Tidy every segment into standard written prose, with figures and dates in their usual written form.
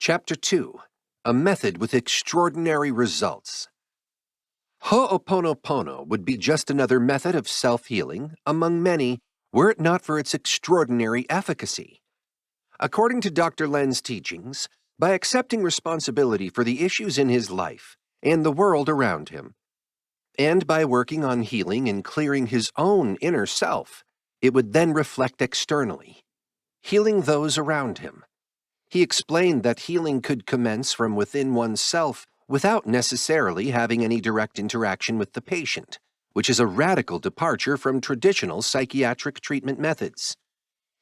Chapter 2. A Method with Extraordinary Results. Ho'oponopono would be just another method of self-healing, among many, were it not for its extraordinary efficacy. According to Dr. Len's teachings, by accepting responsibility for the issues in his life and the world around him, and by working on healing and clearing his own inner self, it would then reflect externally, healing those around him. He explained that healing could commence from within oneself without necessarily having any direct interaction with the patient, which is a radical departure from traditional psychiatric treatment methods.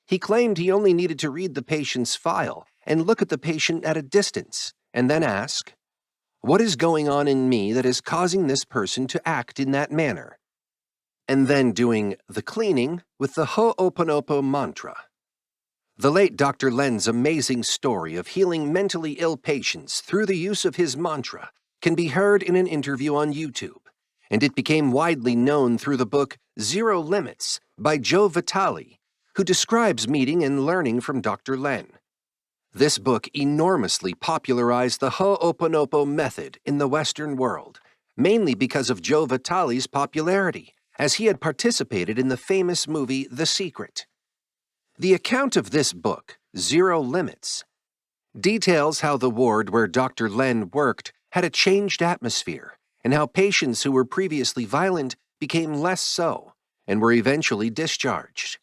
He claimed he only needed to read the patient's file and look at the patient at a distance, and then ask, "What is going on in me that is causing this person to act in that manner?" And then doing the cleaning with the Ho'oponopo mantra. The late Dr. Len's amazing story of healing mentally ill patients through the use of his mantra can be heard in an interview on YouTube, and it became widely known through the book Zero Limits by Joe Vitale, who describes meeting and learning from Dr. Len. This book enormously popularized the Ho'oponopo method in the Western world, mainly because of Joe Vitale's popularity, as he had participated in the famous movie The Secret. The account of this book, Zero Limits, details how the ward where Dr. Len worked had a changed atmosphere and how patients who were previously violent became less so and were eventually discharged.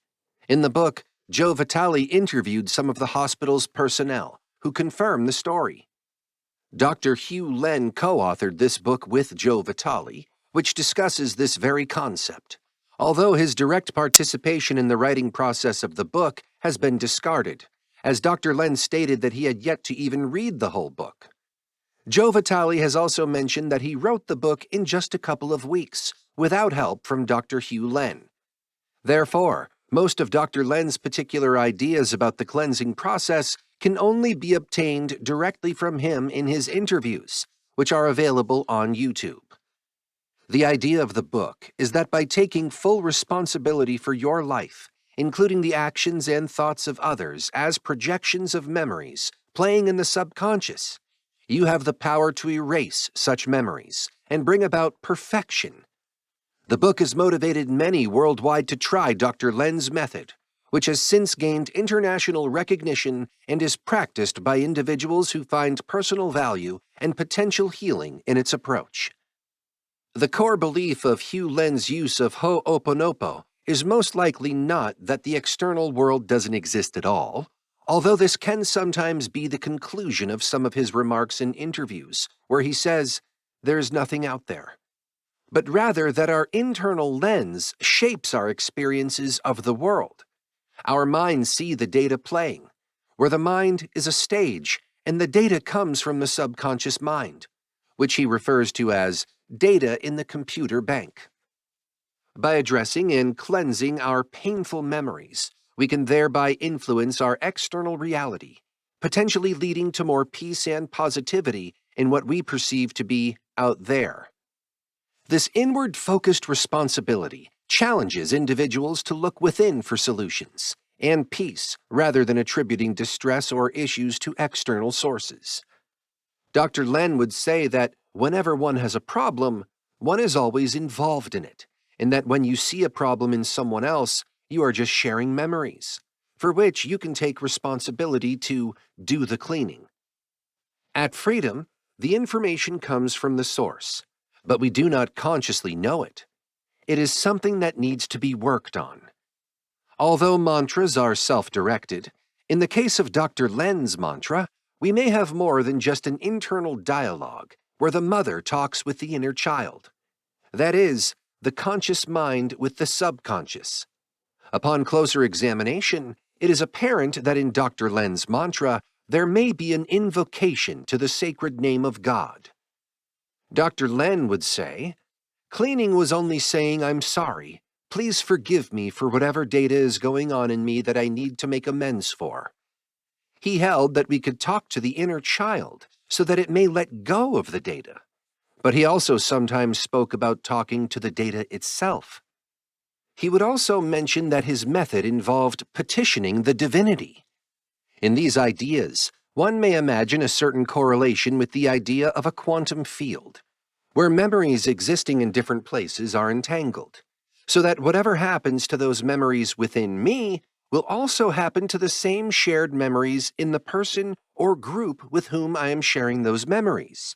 In the book, Joe Vitale interviewed some of the hospital's personnel who confirm the story. Dr. Hugh Len co-authored this book with Joe Vitale, which discusses this very concept, although his direct participation in the writing process of the book has been discarded, as Dr. Len stated that he had yet to even read the whole book. Joe Vitale has also mentioned that he wrote the book in just a couple of weeks, without help from Dr. Hugh Len. Therefore, most of Dr. Len's particular ideas about the cleansing process can only be obtained directly from him in his interviews, which are available on YouTube. The idea of the book is that by taking full responsibility for your life, including the actions and thoughts of others as projections of memories playing in the subconscious, you have the power to erase such memories and bring about perfection. The book has motivated many worldwide to try Dr. Len's method, which has since gained international recognition and is practiced by individuals who find personal value and potential healing in its approach. The core belief of Hugh Len's use of Ho'oponopo is most likely not that the external world doesn't exist at all, although this can sometimes be the conclusion of some of his remarks in interviews, where he says, "There's nothing out there," but rather that our internal lens shapes our experiences of the world. Our minds see the data playing, where the mind is a stage and the data comes from the subconscious mind, which he refers to as data in the computer bank. By addressing and cleansing our painful memories, we can thereby influence our external reality, potentially leading to more peace and positivity in what we perceive to be out there. This inward-focused responsibility challenges individuals to look within for solutions and peace rather than attributing distress or issues to external sources. Dr. Len would say that whenever one has a problem, one is always involved in it, and that when you see a problem in someone else, you are just sharing memories, for which you can take responsibility to do the cleaning. At Freedom, the information comes from the source, but we do not consciously know it. It is something that needs to be worked on. Although mantras are self-directed, in the case of Dr. Len's mantra, we may have more than just an internal dialogue where the mother talks with the inner child. That is, the conscious mind with the subconscious. Upon closer examination, it is apparent that in Dr. Len's mantra, there may be an invocation to the sacred name of God. Dr. Len would say, "Cleaning was only saying I'm sorry. Please forgive me for whatever data is going on in me that I need to make amends for." He held that we could talk to the inner child so that it may let go of the data. But he also sometimes spoke about talking to the data itself. He would also mention that his method involved petitioning the divinity. In these ideas, One may imagine a certain correlation with the idea of a quantum field, where memories existing in different places are entangled, so that whatever happens to those memories within me will also happen to the same shared memories in the person or group with whom I am sharing those memories.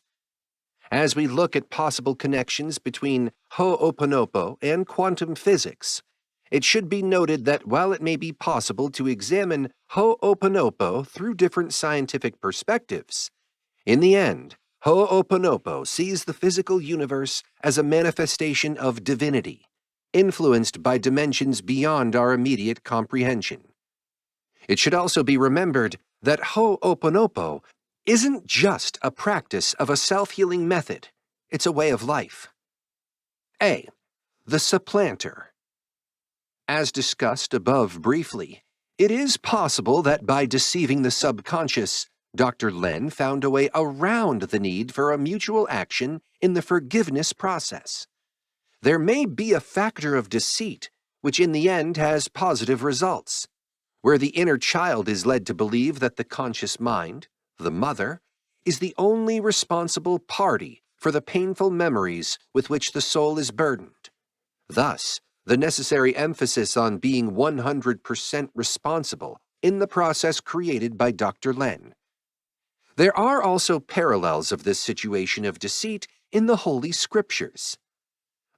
As we look at possible connections between Ho'oponopo and quantum physics, it should be noted that while it may be possible to examine Ho'oponopo through different scientific perspectives, in the end, Ho'oponopo sees the physical universe as a manifestation of divinity, influenced by dimensions beyond our immediate comprehension. It should also be remembered that Ho'oponopo isn't just a practice of a self-healing method, it's a way of life. A. The supplanter. As discussed above briefly, it is possible that by deceiving the subconscious, Dr. Len found a way around the need for a mutual action in the forgiveness process. There may be a factor of deceit, which in the end has positive results, where the inner child is led to believe that the conscious mind, the mother, is the only responsible party for the painful memories with which the soul is burdened. Thus, the necessary emphasis on being 100% responsible in the process created by Dr. Len. There are also parallels of this situation of deceit in the Holy Scriptures.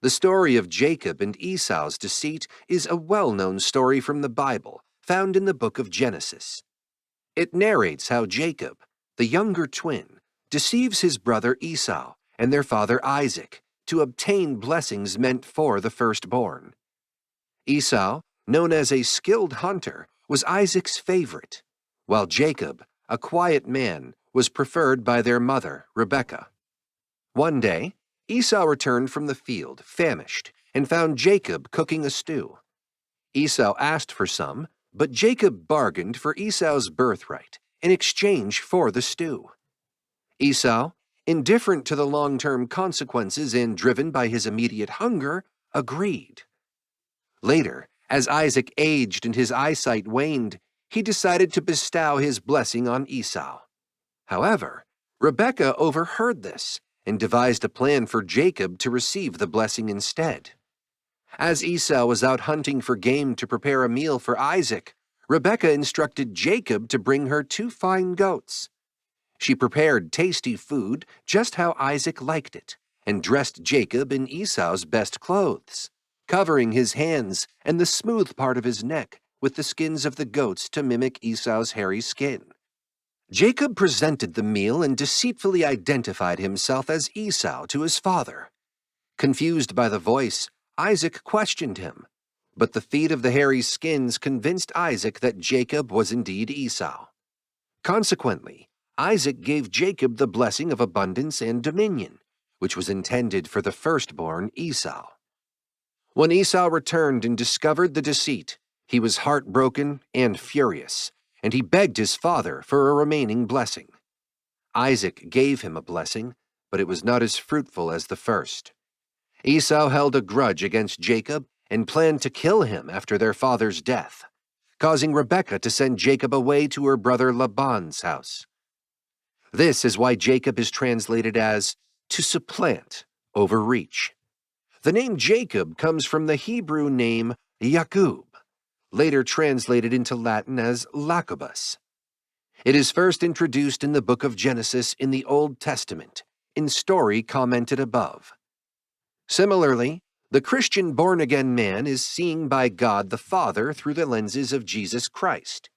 The story of Jacob and Esau's deceit is a well-known story from the Bible, found in the book of Genesis. It narrates how Jacob, the younger twin, deceives his brother Esau and their father Isaac to obtain blessings meant for the firstborn. Esau, known as a skilled hunter, was Isaac's favorite, while Jacob, a quiet man, was preferred by their mother, Rebekah. One day, Esau returned from the field, famished, and found Jacob cooking a stew. Esau asked for some, but Jacob bargained for Esau's birthright in exchange for the stew. Esau, indifferent to the long-term consequences and driven by his immediate hunger, agreed. Later, as Isaac aged and his eyesight waned, he decided to bestow his blessing on Esau. However, Rebekah overheard this and devised a plan for Jacob to receive the blessing instead. As Esau was out hunting for game to prepare a meal for Isaac, Rebekah instructed Jacob to bring her 2 fine goats. She prepared tasty food just how Isaac liked it, and dressed Jacob in Esau's best clothes, covering his hands and the smooth part of his neck with the skins of the goats to mimic Esau's hairy skin. Jacob presented the meal and deceitfully identified himself as Esau to his father. Confused by the voice, Isaac questioned him, but the feat of the hairy skins convinced Isaac that Jacob was indeed Esau. Consequently, Isaac gave Jacob the blessing of abundance and dominion, which was intended for the firstborn Esau. When Esau returned and discovered the deceit, he was heartbroken and furious, and he begged his father for a remaining blessing. Isaac gave him a blessing, but it was not as fruitful as the first. Esau held a grudge against Jacob and planned to kill him after their father's death, causing Rebekah to send Jacob away to her brother Laban's house. This is why Jacob is translated as to supplant, overreach. The name Jacob comes from the Hebrew name Yaqub, later translated into Latin as Jacobus. It is first introduced in the book of Genesis in the Old Testament, in story commented above. Similarly, the Christian born-again man is seen by God the Father through the lenses of Jesus Christ.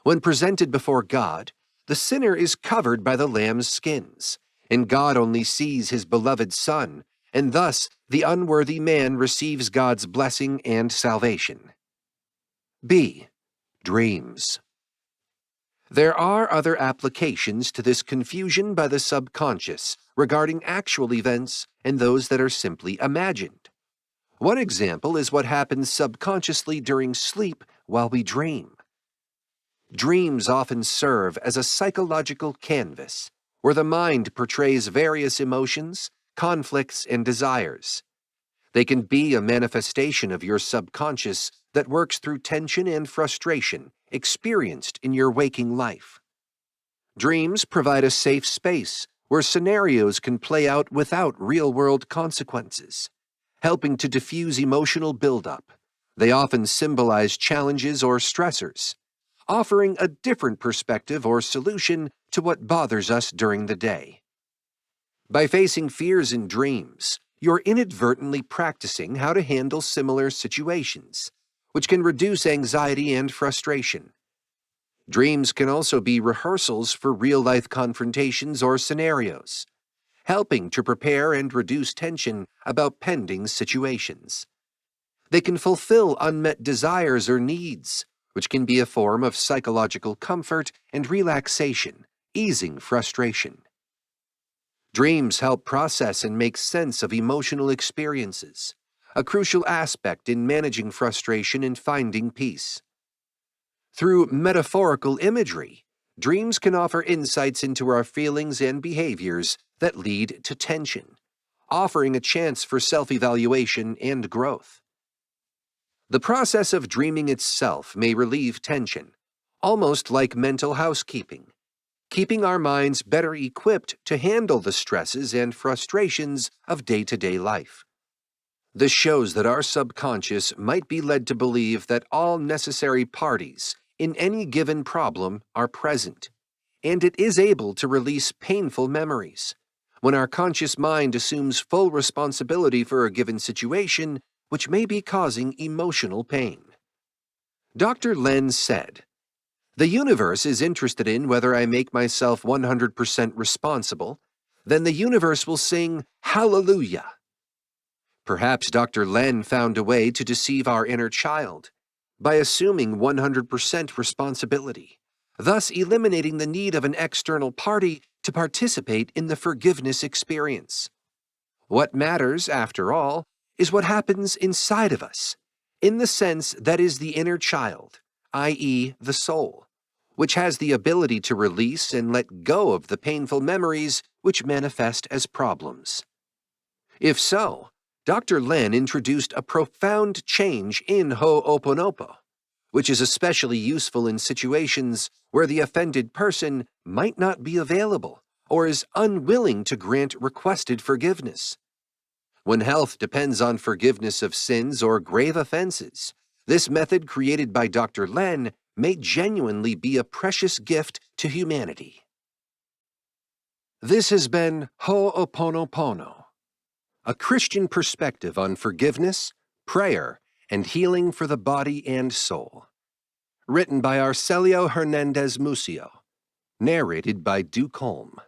When presented before God, the sinner is covered by the lamb's skins, and God only sees his beloved Son, and thus the unworthy man receives God's blessing and salvation. B. Dreams. There are other applications to this confusion by the subconscious regarding actual events and those that are simply imagined. One example is what happens subconsciously during sleep while we dream. Dreams often serve as a psychological canvas where the mind portrays various emotions, conflicts, and desires. They can be a manifestation of your subconscious that works through tension and frustration experienced in your waking life. Dreams provide a safe space where scenarios can play out without real-world consequences, helping to diffuse emotional buildup. They often symbolize challenges or stressors, offering a different perspective or solution to what bothers us during the day. By facing fears in dreams, you're inadvertently practicing how to handle similar situations, which can reduce anxiety and frustration. Dreams can also be rehearsals for real-life confrontations or scenarios, helping to prepare and reduce tension about pending situations. They can fulfill unmet desires or needs, which can be a form of psychological comfort and relaxation, easing frustration. Dreams help process and make sense of emotional experiences, a crucial aspect in managing frustration and finding peace. Through metaphorical imagery, dreams can offer insights into our feelings and behaviors that lead to tension, offering a chance for self-evaluation and growth. The process of dreaming itself may relieve tension, almost like mental housekeeping, keeping our minds better equipped to handle the stresses and frustrations of day-to-day life. This shows that our subconscious might be led to believe that all necessary parties in any given problem are present, and it is able to release painful memories. When our conscious mind assumes full responsibility for a given situation, which may be causing emotional pain. Dr. Len said, "The universe is interested in whether I make myself 100% responsible, then the universe will sing hallelujah." Perhaps Dr. Len found a way to deceive our inner child by assuming 100% responsibility, thus eliminating the need of an external party to participate in the forgiveness experience. What matters, after all, is what happens inside of us, in the sense that is the inner child, i.e., the soul, which has the ability to release and let go of the painful memories which manifest as problems. If so, Dr. Len introduced a profound change in Ho'oponopo, which is especially useful in situations where the offended person might not be available or is unwilling to grant requested forgiveness. When health depends on forgiveness of sins or grave offenses, this method created by Dr. Len may genuinely be a precious gift to humanity. This has been Ho'oponopono, a Christian perspective on forgiveness, prayer, and healing for the body and soul. Written by Arcelio Hernandez Musio. Narrated by Duke Holm.